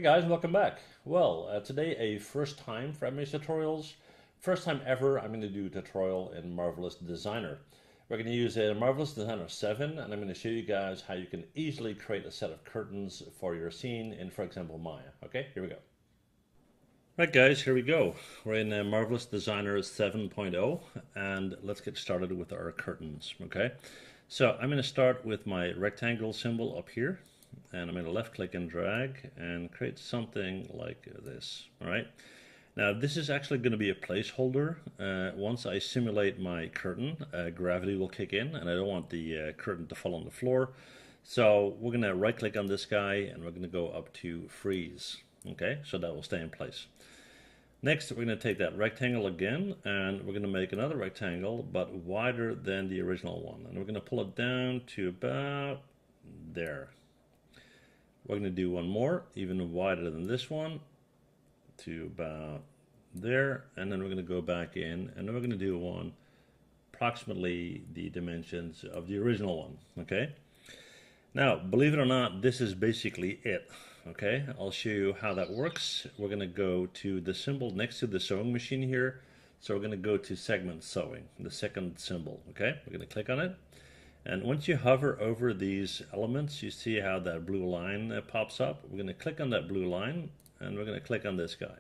Hey guys, welcome back. Well, today a first time for MH tutorials. First time ever I'm going to do a tutorial in Marvelous Designer. We're going to use a Marvelous Designer 7 and I'm going to show you guys how you can easily create a set of curtains for your scene in, for example, Maya. Okay, here we go. Right guys, here we go. We're in Marvelous Designer 7.0 and let's get started with our curtains. Okay, so I'm going to start with my rectangle symbol up here. And I'm going to left click and drag and create something like this. All right. Now this is actually going to be a placeholder. Once I simulate my curtain, gravity will kick in and I don't want the curtain to fall on the floor. So we're going to right click on this guy and we're going to go up to freeze. Okay, so that will stay in place. Next, we're going to take that rectangle again and we're going to make another rectangle but wider than the original one. And we're going to pull it down to about there. We're going to do one more, even wider than this one, to about there, and then we're going to go back in, and then we're going to do one approximately the dimensions of the original one, okay? Now, believe it or not, this is basically it, okay? I'll show you how that works. We're going to go to the symbol next to the sewing machine here, so we're going to go to segment sewing, the second symbol, okay? We're going to click on it. And once you hover over these elements, you see how that blue line pops up. We're going to click on that blue line and we're going to click on this guy.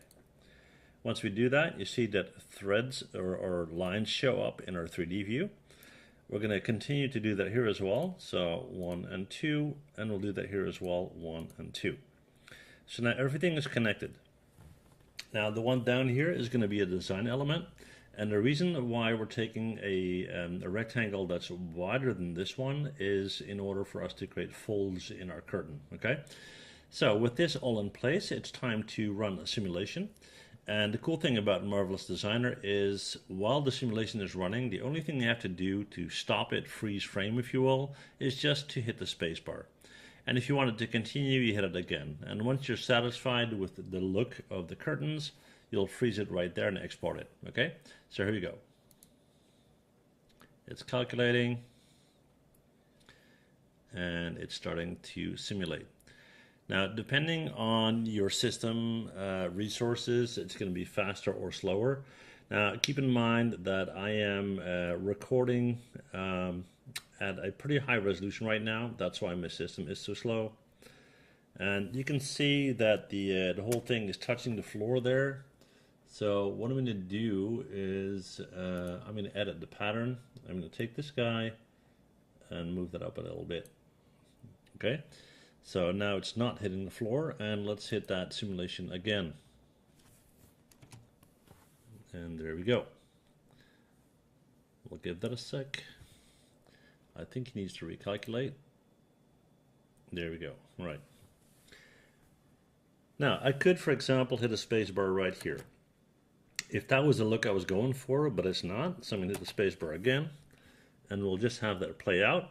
Once we do that, you see that threads or lines show up in our 3D view. We're going to continue to do that here as well. So 1 and 2, and we'll do that here as well, 1 and 2. So now everything is connected. Now the one down here is going to be a design element. And the reason why we're taking a rectangle that's wider than this one is in order for us to create folds in our curtain, okay? So with this all in place, it's time to run a simulation. And the cool thing about Marvelous Designer is while the simulation is running, the only thing you have to do to stop it, freeze frame if you will, is just to hit the space bar. And if you want it to continue, you hit it again. And once you're satisfied with the look of the curtains, you'll freeze it right there and export it, okay? So here we go. It's calculating and it's starting to simulate. Now, depending on your system resources, it's going to be faster or slower. Now, keep in mind that I am recording at a pretty high resolution right now. That's why my system is so slow. And you can see that the whole thing is touching the floor there. So what I'm going to do is I'm going to edit the pattern. I'm going to take this guy and move that up a little bit. Okay, so now it's not hitting the floor, and let's hit that simulation again. And there we go. We'll give that a sec. I think he needs to recalculate. There we go. All right. Now I could, for example, hit a space bar right here. If that was the look I was going for, but it's not, so I'm going to hit the spacebar again, and we'll just have that play out.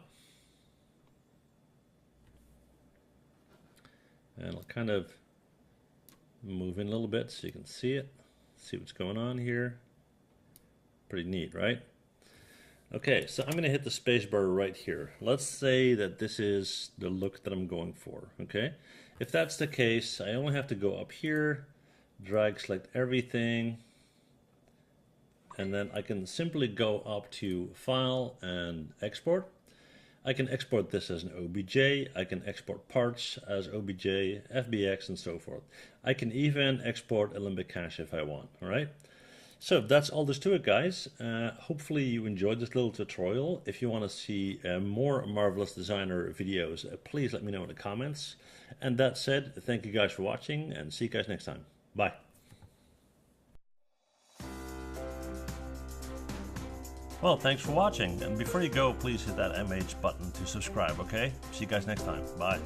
And I'll kind of move in a little bit so you can see it, see what's going on here. Pretty neat, right? Okay, so I'm going to hit the spacebar right here. Let's say that this is the look that I'm going for, okay? If that's the case, I only have to go up here, drag, select everything, and then I can simply go up to File and Export. I can export this as an OBJ, I can export parts as OBJ, FBX, and so forth. I can even export a Limbic cache if I want, all right? So that's all there's to it, guys. Hopefully you enjoyed this little tutorial. If you want to see more Marvelous Designer videos, please let me know in the comments. And that said, thank you guys for watching, and see you guys next time. Bye. Well, thanks for watching, and before you go, please hit that MH button to subscribe, okay? See you guys next time. Bye.